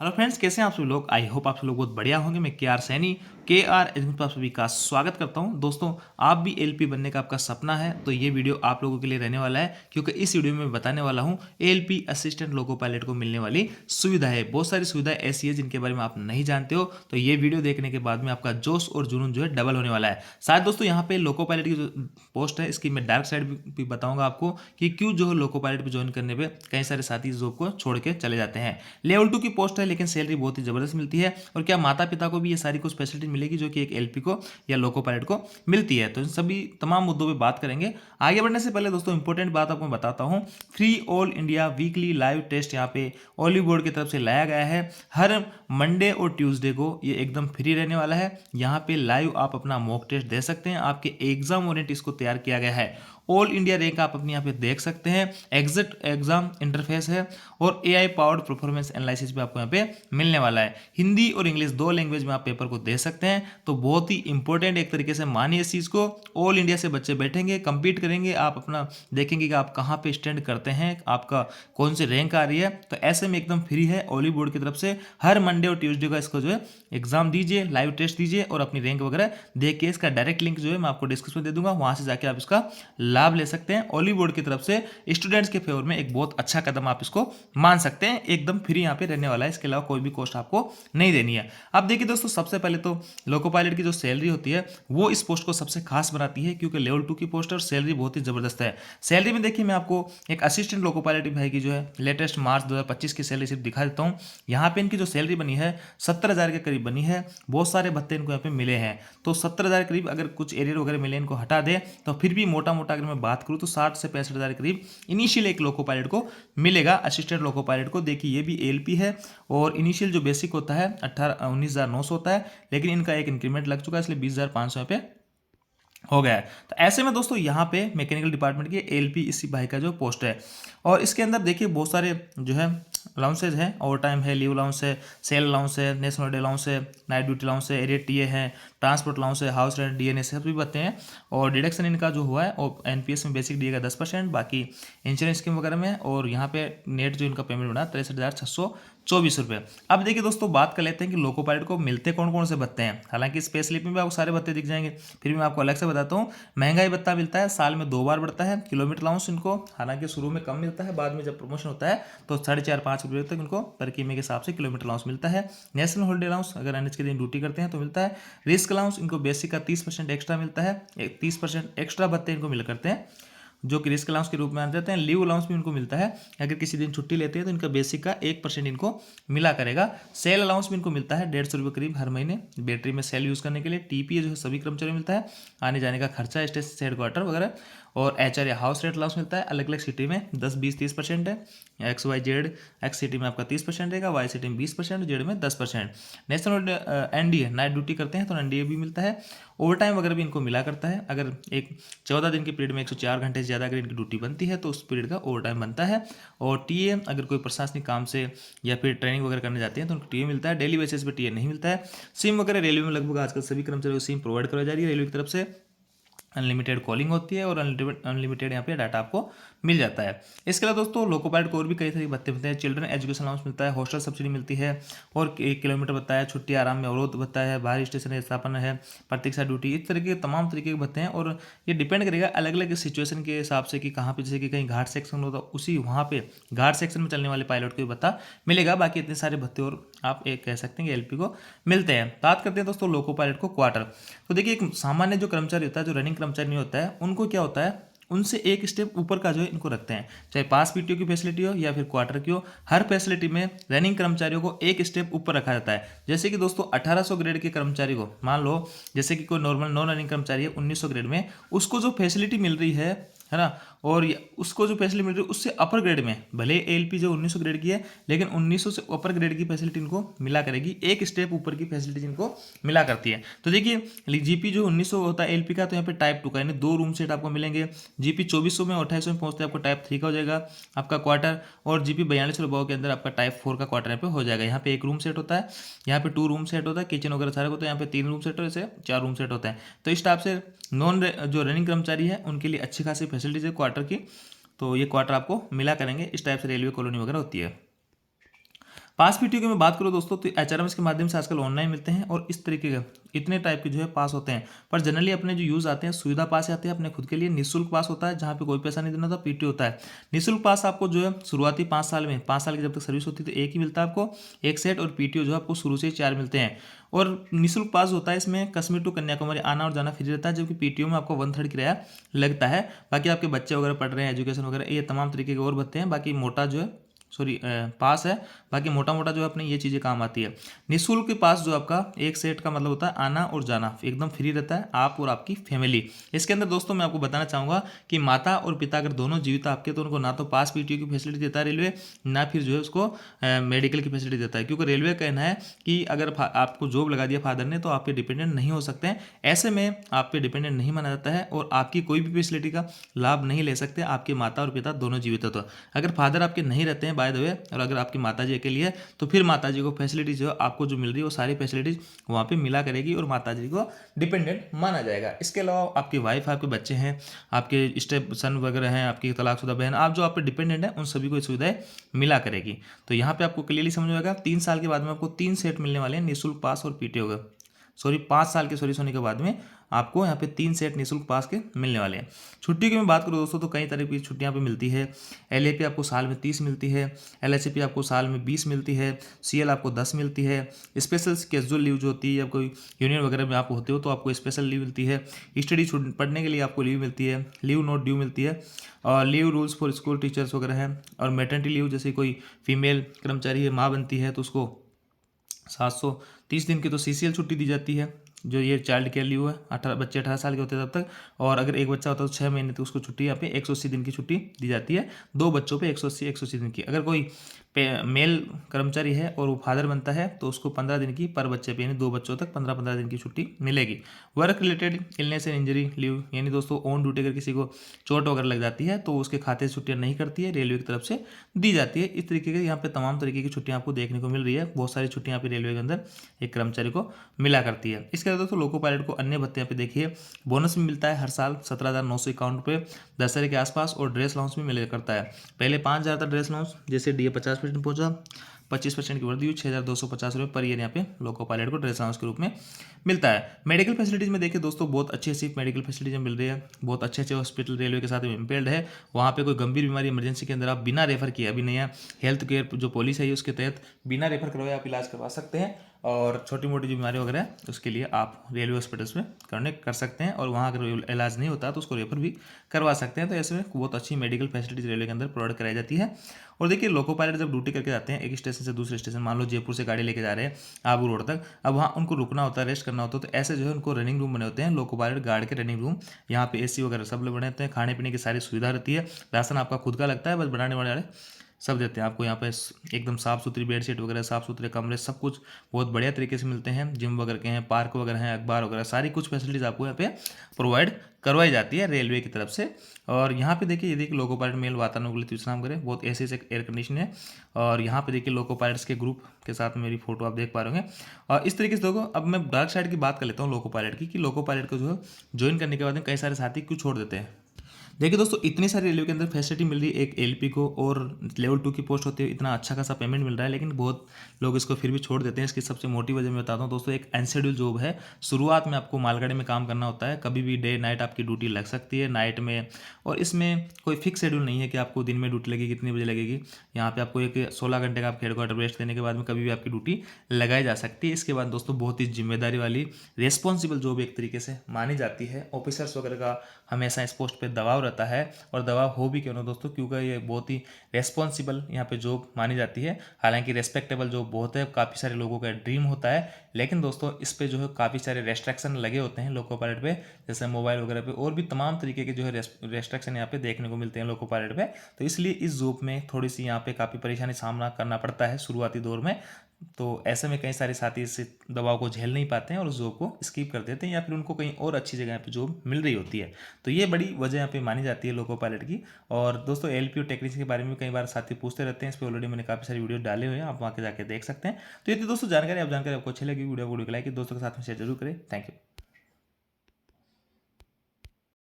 Hello friends, कैसे हैं आप सभी लोग। आई होप आप सभी लोग बहुत बढ़िया होंगे। मैं के आर सैनी KR एजुकेशन पर आप सभी का स्वागत करता हूं। दोस्तों, आप भी LP बनने का आपका सपना है तो ये वीडियो आप लोगों के लिए रहने वाला है, क्योंकि इस वीडियो में मैं बताने वाला हूं LP असिस्टेंट लोको पायलट को मिलने वाली सुविधा है। बहुत सारी सुविधाएं ऐसी है जिनके बारे में आप नहीं जानते हो, तो ये वीडियो देखने के बाद में आपका जोश और जुनून जो है डबल होने वाला है। शायद दोस्तों यहाँ पे लोको पायलट की जो पोस्ट है इसकी मैं डार्क साइड भी बताऊंगा आपको कि क्यों जो है लोको पायलट पे ज्वाइन करने पे कई सारे साथी जॉब को छोड़ के चले जाते हैं। लेवल 2 की पोस्ट है लेकिन सैलरी बहुत ही जबरदस्त मिलती है। और क्या माता पिता को भी ये सारी कुछ फैसिलिटी मिलेगी जो कि एक LP को या लोको पायलट को मिलती है। तो इन सभी तमाम मुद्दों पे बात करेंगे। आगे बढ़ने से पहले दोस्तों इंपॉर्टेंट बात आपको बताता हूं। Free all India weekly live test यहाँ पे ऑलिव बोर्ड की तरफ से लाया गया है। हर मंडे और ट्यूसडे को ये एकदम फ्री रहने वाला है। यहाँ पे लाइव आप अपना मॉक टेस्ट दे सकते हैं। आपके एग्जाम ओरिएंट इसको तैयार किया गया है। ऑल इंडिया रैंक आप अपने यहाँ पे देख सकते हैं। एग्जिट एग्जाम इंटरफेस है और AI पावर्ड परफॉर्मेंस एनालिसिस भी आपको यहाँ पे मिलने वाला है। हिंदी और इंग्लिश दो लैंग्वेज में आप पेपर को दे सकते हैं। तो बहुत ही इंपॉर्टेंट एक तरीके से मानिए इस चीज़ को। ऑल इंडिया से बच्चे बैठेंगे, कंपीट करेंगे, आप अपना देखेंगे कि आप कहाँ पे स्टैंड करते हैं, आपका कौन सी रैंक आ रही है। तो ऐसे में एकदम फ्री है ऑलिव बोर्ड की तरफ से। हर मंडे और ट्यूसडे का इसको जो है एग्जाम दीजिए, लाइव टेस्ट दीजिए और अपनी रैंक वगैरह देखिए। इसका डायरेक्ट लिंक जो है मैं आपको डिस्क्रिप्शन में दे दूंगा, वहां से जाके आप इसका लाभ ले सकते हैं। ऑलिव बोर्ड की तरफ से स्टूडेंट्स के फेवर में एक बहुत अच्छा कदम आप इसको मान सकते हैं। एकदम फ्री यहाँ पे रहने वाला है, इसके अलावा कोई भी कॉस्ट आपको नहीं देनी है। अब देखिए दोस्तों, सबसे पहले तो लोको पायलट की जो सैलरी होती है वो इस पोस्ट को सबसे खास बनाती है, क्योंकि लेवल 2 की पोस्ट है और सैलरी बहुत ही जबरदस्त है। सैलरी में देखिए मैं आपको एक असिस्टेंट लोको पायलट भाई की जो है लेटेस्ट मार्च 2025 की सैलरी सिर्फ दिखा देता हूँ। यहाँ पे इनकी जो सैलरी बनी है 70,000 के करीब बनी है। बहुत सारे भत्ते इनको यहाँ पे मिले हैं। तो 70,000 करीब, अगर कुछ एरियर वगैरह मिले इनको हटा दे तो फिर भी मोटा मोटा अगर मैं बात करूँ तो 60 से 65,000 करीब इनिशियल एक लोको पायलट को मिलेगा। असिस्टेंट लोको पायलट को देखिए ये भी LP है और इनिशियल जो बेसिक होता है 19,900 होता है, लेकिन इनका एक इंक्रीमेंट लग चुका है इसलिए 20,500 पे हो गया है। तो ऐसे में दोस्तों यहाँ पे मैकेनिकल डिपार्टमेंट की LP इसी भाई का जो पोस्ट है। और इसके अंदर देखिए बहुत सारे जो है अलाउंसेज हैं। ओवर टाइम है, लीव अलाउंस है, सेल अलाउंस है, नेशनल डे अलाउंस है, नाइट ड्यूटी अलाउंस है, एरियर TA है, ट्रांसपोर्ट अलाउंस है, हाउस रेंट, DNS सब भी बताते हैं। और डिडक्शन इनका जो हुआ है और NPS में बेसिक दिएगा 10%, बाकी इंश्योरेंस स्कीम वगैरह में। और यहाँ पे नेट जो इनका पेमेंट बना 63,624 रुपये। अब देखिए दोस्तों, बात कर लेते हैं कि लोको पायलट को मिलते कौन कौन से भत्ते हैं। हालांकि स्पेस स्लिप में भी आपको सारे भत्ते दिख जाएंगे, फिर भी मैं आपको अलग से बताता हूँ। महंगाई भत्ता मिलता है, साल में 2 बार बढ़ता है। किलोमीटर अलाउंस इनको हालांकि शुरू में कम मिलता है, बाद में जब प्रमोशन होता है तो 4.5-5 रुपये तक इनको पर किमी के हिसाब से किलोमीटर अलाउंस मिलता है। नेशनल हॉलीडे अलाउंस अगर NH के दिन ड्यूटी करते हैं तो मिलता है। रिस्क अलाउंस इनको बेसिक का 30% एक्स्ट्रा मिलता है। 30% एक्स्ट्रा भत्ते इनको मिल करते हैं जो कि रिस्क अलाउंस के रूप में आ जाते हैं। लीव अलाउंस भी इनको मिलता है, अगर किसी दिन छुट्टी लेते हैं तो इनका बेसिक का 1% इनको मिला करेगा। सेल अलाउंस भी इनको मिलता है 150 रुपये करीब हर महीने बैटरी में सेल यूज़ करने के लिए। TPA जो है सभी कर्मचारियों मिलता है, आने जाने का खर्चा, स्टेशन से हेडक्वार्टर वगैरह। और HR या हाउस रेंट अलाउंस मिलता है अलग अलग सिटी में 10, 20, 30% है। XYZ X सिटी में आपका 30% रहेगा, Y सिटी में 20%, Z में 10%। नेशनल NDA नाइट ड्यूटी करते हैं तो NDA भी मिलता है। ओवर टाइम वगैरह भी इनको मिला करता है। अगर एक 14 दिन के पीरियड में 104 घंटे से ज़्यादा अगर इनकी ड्यूटी बनती है तो उस पीरियड का ओवर टाइम बनता है। और TA अगर कोई प्रशासनिक काम से या फिर ट्रेनिंग वगैरह करने जाते हैं तो उनको TA मिलता है। डेली बेसिस पे TA नहीं मिलता है। सिम वगैरह रेलवे में लगभग आजकल सभी कर्मचारियों को सिम प्रोवाइड करवाई जा रही है रेलवे की तरफ से। अनलिमिटेड कॉलिंग होती है और अनलिमिटेड यहाँ पे डाटा आपको मिल जाता है। इसके अलावा दोस्तों लोको पायलट को और भी कई तरह के भत्ते मिलते हैं। चिल्ड्रन एजुकेशन अलाउंस मिलता है, हॉस्टल सब्सिडी मिलती है, और 1 किलोमीटर भत्ता है, छुट्टी आराम में अवरोध भत्ता है, बाहरी स्टेशन स्थापना है, प्रतीक्षा ड्यूटी, इस तरह के तमाम तरीके के भत्ते हैं। और ये डिपेंड करेगा अलग अलग सिचुएशन के हिसाब से कि कहाँ पे, जैसे कि कहीं घाट सेक्शन होता है उसी वहाँ पे घाट सेक्शन में चलने वाले पायलट को भी भत्ता मिलेगा। बाकी इतने सारे भत्ते और आप एक कह सकते हैं कि LP को मिलते हैं। बात करते हैं दोस्तों लोको पायलट को क्वार्टर। तो देखिए एक सामान्य जो कर्मचारी होता है, जो रनिंग कर्मचारी नहीं होता है, उनको क्या होता है, उनसे एक स्टेप ऊपर का जो है इनको रखते हैं। चाहे पास PTO की फैसिलिटी हो या फिर क्वार्टर की हो, हर फैसिलिटी में रनिंग कर्मचारियों को एक स्टेप ऊपर रखा जाता है। जैसे कि दोस्तों 1800 ग्रेड के कर्मचारी को मान लो, जैसे कि कोई नॉर्मल नॉन रनिंग कर्मचारी है 1900 ग्रेड में, उसको जो फैसिलिटी मिल रही है ना, और उसको जो फैसिलिटी मिल रही है उससे अपर ग्रेड में, भले LP जो 1900 ग्रेड की है लेकिन 1900 से अपर ग्रेड की फैसिलिटी इनको मिला करेगी। एक स्टेप ऊपर की फैसिलिटी इनको मिला करती है। तो देखिए GP जो 1900 होता है LP का, तो यहाँ पे टाइप 2 का यानी 2 रूम सेट आपको मिलेंगे। GP 2400 में 2800 में पहुंचते हैं आपको टाइप 3 का हो जाएगा आपका क्वार्टर। और GP 4200 के अंदर आपका टाइप 4 का क्वार्टर यहाँ पे हो जाएगा। यहाँ पे 1 रूम सेट होता है, यहाँ पे 2 रूम सेट होता है, किचन वगैरह सारे होता है। यहाँ पे 3 रूम सेट और ऐसे 4 रूम सेट होता है। तो इस टाइप से जो रनिंग कर्मचारी है उनके लिए अच्छी खासी फैसिलिटीज है क्वार्टर की। तो ये क्वार्टर आपको मिला करेंगे। इस टाइप से रेलवे कॉलोनी वगैरह होती है। पास पीटीओ की मैं बात करूँ दोस्तों तो एचआरएमएस के माध्यम से आजकल ऑनलाइन मिलते हैं और इस तरीके का इतने टाइप के जो है पास होते हैं। पर जनरली अपने जो यूज़ आते हैं सुविधा पास आते हैं अपने खुद के लिए, निःशुल्क पास होता है जहाँ पे कोई पैसा नहीं देना होता, पीटीओ होता है। निःशुल्क पास आपको जो है शुरुआती 5 साल में, 5 साल की जब तक सर्विस होती है तो एक ही मिलता है आपको, एक सेट, और पीटीओ जो है आपको शुरू से ही 4 मिलते हैं। और निःशुल्क पास होता है, इसमें कश्मीर टू कन्याकुमारी आना और जाना फ्री रहता है, जबकि पीटीओ में आपको 1/3 किराया लगता है। बाकी आपके बच्चे वगैरह पढ़ रहे हैं, एजुकेशन वगैरह, ये तमाम तरीके के और भत्ते हैं। बाकी मोटा जो है पास है, बाकी मोटा मोटा जो है अपने ये चीज़ें काम आती है। निःशुल्क के पास जो आपका एक सेट का मतलब होता है आना और जाना एकदम फ्री रहता है, आप और आपकी फैमिली। इसके अंदर दोस्तों मैं आपको बताना चाहूँगा कि माता और पिता अगर दोनों जीवित आपके, तो उनको ना तो पास पीटीओ की फैसिलिटी देता है रेलवे, ना फिर जो है उसको मेडिकल की फैसिलिटी देता है। क्योंकि रेलवे का कहना है कि अगर आपको जॉब लगा दिया फादर ने तो आप पे डिपेंडेंट नहीं हो सकते हैं। ऐसे में आप पे डिपेंडेंट नहीं माना जाता है और आपकी कोई भी फैसिलिटी का लाभ नहीं ले सकते आपके माता और पिता दोनों जीवित हो तो। अगर फादर आपके नहीं रहते हैं बाय द वे, और अगर आपकी माताजी अकेली है तो फिर माताजी को फैसिलिटी जो आपको जो मिल रही है वो सारी फैसिलिटीज वहाँ पे मिला करेगी और माताजी को डिपेंडेंट माना जाएगा। इसके अलावा आपकी वाइफ, आपके बच्चे हैं, आपके स्टेप सन वगैरह हैं, आपकी तलाकशुदा बहन, आप जो आप पे डिपेंडेंट है उन सभी को सुविधाएं मिला करेगी। तो यहाँ पे आपको क्लियरली समझ में आएगा 3 साल के बाद में आपको 3 सेट मिलने वाले हैं निःशुल्क पास और पीटीओ का। 5 साल के होने के बाद में आपको यहाँ पे 3 सेट निःशुल्क पास के मिलने वाले हैं। छुट्टी की मैं बात करूँ दोस्तों तो कई तरह की छुट्टियाँ पे मिलती है। एलएपी आपको साल में 30 मिलती है, एलएचपी आपको साल में 20 मिलती है, सीएल आपको 10 मिलती है। स्पेशल कैजुअल लीव जो होती है, या कोई यूनियन वगैरह में आप होते हो तो आपको स्पेशल लीव मिलती है। स्टडी पढ़ने के लिए आपको लीव मिलती है, लीव नॉट ड्यू मिलती है। और leave rules for school teachers वगैरह हैं। और मैटरनिटी लीव, जैसे कोई फीमेल कर्मचारी है, माँ बनती है, तो उसको 730 दिन की तो सीसीएल छुट्टी दी जाती है, जो ये चाइल्ड केयर लीव है। 18 साल के होते हैं तब तक। और अगर एक बच्चा होता है तो 6 महीने तक उसको छुट्टी यहाँ पे 180 दिन की छुट्टी दी जाती है। 2 बच्चों पे 180 दिन की। अगर कोई मेल कर्मचारी है और वो फादर बनता है तो उसको 15 दिन की पर बच्चे पे, यानी 2 बच्चों तक 15-15 दिन की छुट्टी मिलेगी। Work related illness and injury leave, यानी दोस्तों ऑन ड्यूटी अगर किसी को चोट वगैरह लग जाती है तो उसके खाते से छुट्टियां नहीं करती है, रेलवे की तरफ से दी जाती है। इस तरीके के यहाँ पे तमाम तरीके की छुट्टियां आपको देखने को मिल रही है। बहुत सारी छुट्टियां यहाँ पे रेलवे के अंदर एक कर्मचारी को मिला करती है। इसके अलावा दोस्तों लोको पायलट को अन्य भत्ते यहाँ पे देखिए, बोनस भी मिलता है हर साल 17,951 रुपये दशहरे के आसपास, और ड्रेस अलाउंस भी मिला करता है। पहले 5,000 था ड्रेस अलाउंस, जैसे डीए 50% पहुंचा, 25% की वृद्धि हुई, 6,250 रुपये पर ईयर यहाँ पे लोको पायलट को ड्रेस अलाउंस के रूप में मिलता है। मेडिकल फैसिलिटीज में देखिए दोस्तों बहुत अच्छी अच्छी मेडिकल फैसिलिटीज मिल रही है। बहुत अच्छे अच्छे हॉस्पिटल रेलवे के साथ इम्पेल्ड है। वहाँ पे कोई गंभीर बीमारी इमरजेंसी के अंदर आप बिना रेफर किए, अभी नया हेल्थ केयर जो पॉलिसी है उसके तहत बिना रेफर करवाए आप इलाज करवा सकते हैं। और छोटी मोटी जो बीमारी वगैरह है उसके लिए आप रेलवे हॉस्पिटल्स में कर सकते हैं, और वहाँ अगर इलाज नहीं होता तो उसको रेफर भी करवा सकते हैं। तो ऐसे में बहुत अच्छी मेडिकल फैसिलिटीज रेलवे के अंदर प्रोवाइड कराई जाती है। और देखिए लोको पायलट जब ड्यूटी करके जाते हैं एक स्टेशन से दूसरे स्टेशन, मान लो जयपुर से गाड़ी लेके जा रहे हैं आबू रोड तक, अब वहाँ उनको रुकना होता है, रेस्ट करना होता है, तो ऐसे जो है उनको रनिंग रूम बने होते हैं, लोको पायलट गार्ड के रनिंग रूम। यहाँ पे एसी वगैरह सब लोग बने होते हैं, खाने पीने की सारी सुविधा रहती है, राशन आपका खुद का लगता है, बस बनाने वाले सब देते हैं आपको। यहाँ पे एकदम साफ़ सुथरी बेडशीट वगैरह, साफ़ सुथरे कमरे, सब कुछ बहुत बढ़िया तरीके से मिलते हैं। जिम वगैरह के हैं, पार्क वगैरह हैं, अखबार वगैरह, सारी कुछ फैसिलिटीज़ आपको यहाँ पे प्रोवाइड करवाई जाती है रेलवे की तरफ से। और यहाँ पे देखिए, ये देखिए लोको पायलट मेल वातानुकूलित विश्राम करें, बहुत ऐसे से एयर कंडीशन है। और यहाँ पे देखिए लोको पायलट्स के ग्रुप के साथ में मेरी फोटो आप देख पा रहे होंगे। और इस तरीके से देखो, अब मैं डार्क साइड की बात कर लेता हूँ लोको पायलट की, कि लोको पायलट को जो है ज्वाइन करने के बाद में कई सारे साथी क्यों छोड़ देते हैं। देखिए दोस्तों, इतनी सारी रेलवे के अंदर फैसिलिटी मिल रही है एक एलपी को, और लेवल 2 की पोस्ट होती है, इतना अच्छा खासा पेमेंट मिल रहा है, लेकिन बहुत लोग इसको फिर भी छोड़ देते हैं। इसकी सबसे मोटी वजह मैं बताता हूँ दोस्तों, एक अनशेड्यूल जॉब है। शुरुआत में आपको मालगाड़ी में काम करना होता है, कभी भी डे नाइट आपकी ड्यूटी लग सकती है नाइट में, और इसमें कोई फिक्स शेड्यूल नहीं है कि आपको दिन में ड्यूटी लगेगी कितनी बजे लगेगी। यहाँ पे आपको एक 16 घंटे का आप हेडक्वार्टर रेस्ट देने के बाद में कभी भी आपकी ड्यूटी लगाई जा सकती है। इसके बाद दोस्तों बहुत ही जिम्मेदारी वाली रिस्पॉन्सिबल जॉब एक तरीके से मानी जाती है। ऑफिसर्स वगैरह का हमेशा इस पोस्ट पर दबाव रहता है, और दबाव हो भी क्यों ना दोस्तों, क्योंकि ये बहुत ही रेस्पॉन्सिबल यहाँ पे जॉब मानी जाती है। हालांकि रेस्पेक्टेबल जॉब बहुत है, काफ़ी सारे लोगों का ड्रीम होता है, लेकिन दोस्तों इस पे जो है काफ़ी सारे रेस्ट्रिक्शन लगे होते हैं लोको पायलट पे, जैसे मोबाइल वगैरह पे, और भी तमाम तरीके के जो है रेस्ट्रिक्शन यहाँ पे देखने को मिलते हैं लोको पायलट पे। तो इसलिए इस जॉब में थोड़ी सी यहाँ पे काफ़ी परेशानी सामना करना पड़ता है शुरुआती दौर में। तो ऐसे में कई सारे साथी इस दबाव को झेल नहीं पाते हैं और उस जॉब को स्किप कर देते हैं, या फिर उनको कहीं और अच्छी जगह पे जॉब मिल रही होती है। तो ये बड़ी वजह यहाँ पे मानी जाती है लोको पायलट की। और दोस्तों एलपी और टेक्नीशियन के बारे में कई बार साथी पूछते रहते हैं, इस पर ऑलरेडी मैंने काफ़ी सारी वीडियो डाले हुए हैं, आप वहाँ के जाके देख सकते हैं। तो ये थी दोस्तों जानकारी। आप जानकारी आपको अच्छी लगी वीडियो को लाइक दोस्तों के साथ में शेयर जरूर करें। Thank you.